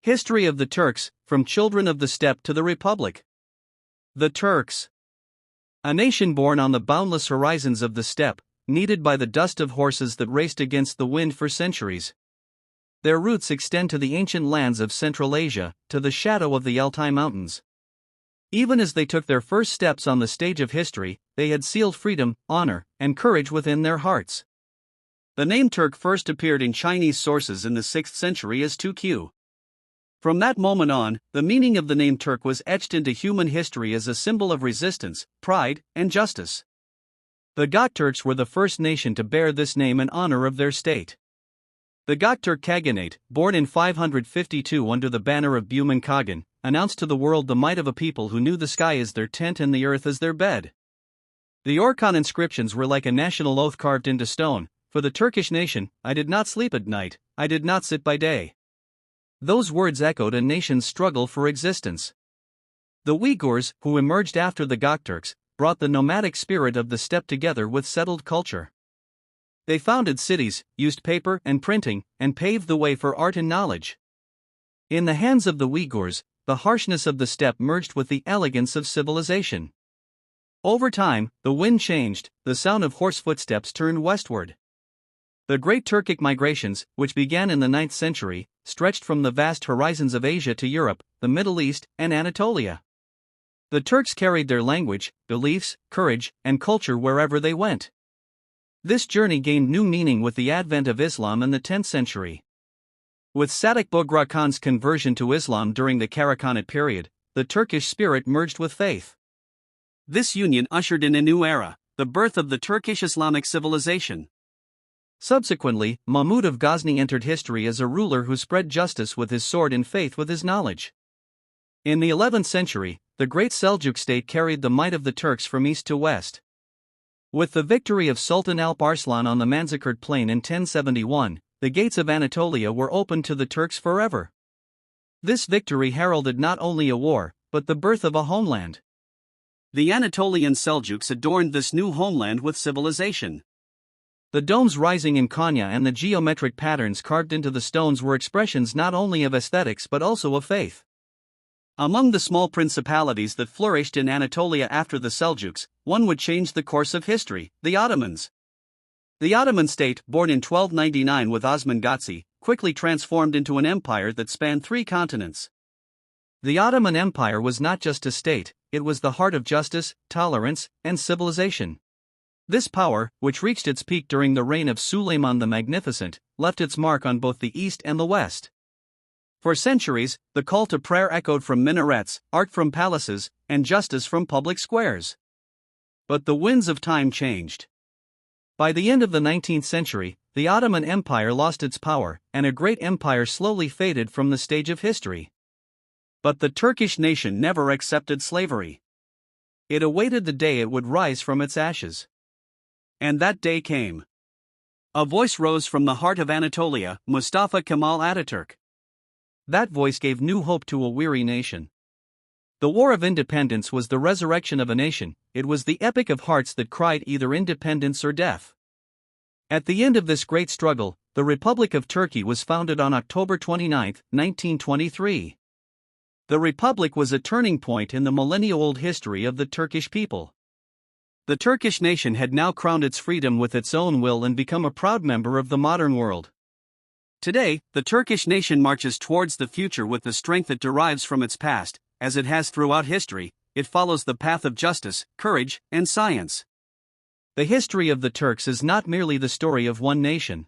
History of the Turks, from children of the steppe to the Republic. The Turks. A nation born on the boundless horizons of the steppe, kneaded by the dust of horses that raced against the wind for centuries. Their roots extend to the ancient lands of Central Asia, to the shadow of the Altai Mountains. Even as they took their first steps on the stage of history, they had sealed freedom, honor, and courage within their hearts. The name Turk first appeared in Chinese sources in the 6th century as Tukyu. From that moment on, the meaning of the name Turk was etched into human history as a symbol of resistance, pride, and justice. The Göktürks were the first nation to bear this name in honor of their state. The Göktürk Khaganate, born in 552 under the banner of Büyümen Khagan, announced to the world the might of a people who knew the sky as their tent and the earth as their bed. The Orkhon inscriptions were like a national oath carved into stone. For the Turkish nation, I did not sleep at night, I did not sit by day. Those words echoed a nation's struggle for existence. The Uyghurs, who emerged after the Göktürks, brought the nomadic spirit of the steppe together with settled culture. They founded cities, used paper and printing, and paved the way for art and knowledge. In the hands of the Uyghurs, the harshness of the steppe merged with the elegance of civilization. Over time, the wind changed, the sound of horse footsteps turned westward. The great Turkic migrations, which began in the 9th century, stretched from the vast horizons of Asia to Europe, the Middle East, and Anatolia. The Turks carried their language, beliefs, courage, and culture wherever they went. This journey gained new meaning with the advent of Islam in the 10th century. With Sadık Boğra Khan's conversion to Islam during the Karahanate period, the Turkish spirit merged with faith. This union ushered in a new era, the birth of the Turkish Islamic civilization. Subsequently, Mahmud of Ghazni entered history as a ruler who spread justice with his sword and faith with his knowledge. In the 11th century, the great Seljuk state carried the might of the Turks from east to west. With the victory of Sultan Alp Arslan on the Manzikert plain in 1071, the gates of Anatolia were opened to the Turks forever. This victory heralded not only a war, but the birth of a homeland. The Anatolian Seljuks adorned this new homeland with civilization. The domes rising in Konya and the geometric patterns carved into the stones were expressions not only of aesthetics but also of faith. Among the small principalities that flourished in Anatolia after the Seljuks, one would change the course of history: the Ottomans. The Ottoman state, born in 1299 with Osman Gazi, quickly transformed into an empire that spanned 3 continents. The Ottoman Empire was not just a state, it was the heart of justice, tolerance, and civilization. This power, which reached its peak during the reign of Suleiman the Magnificent, left its mark on both the east and the west. For centuries, the call to prayer echoed from minarets, art from palaces, and justice from public squares. But the winds of time changed. By the end of the 19th century, the Ottoman Empire lost its power, and a great empire slowly faded from the stage of history. But the Turkish nation never accepted slavery. It awaited the day it would rise from its ashes. And that day came. A voice rose from the heart of Anatolia, Mustafa Kemal Ataturk. That voice gave new hope to a weary nation. The War of Independence was the resurrection of a nation, it was the epic of hearts that cried either independence or death. At the end of this great struggle, the Republic of Turkey was founded on October 29, 1923. The Republic was a turning point in the millennia-old history of the Turkish people. The Turkish nation had now crowned its freedom with its own will and become a proud member of the modern world. Today, the Turkish nation marches towards the future with the strength it derives from its past. As it has throughout history, it follows the path of justice, courage, and science. The history of the Turks is not merely the story of one nation.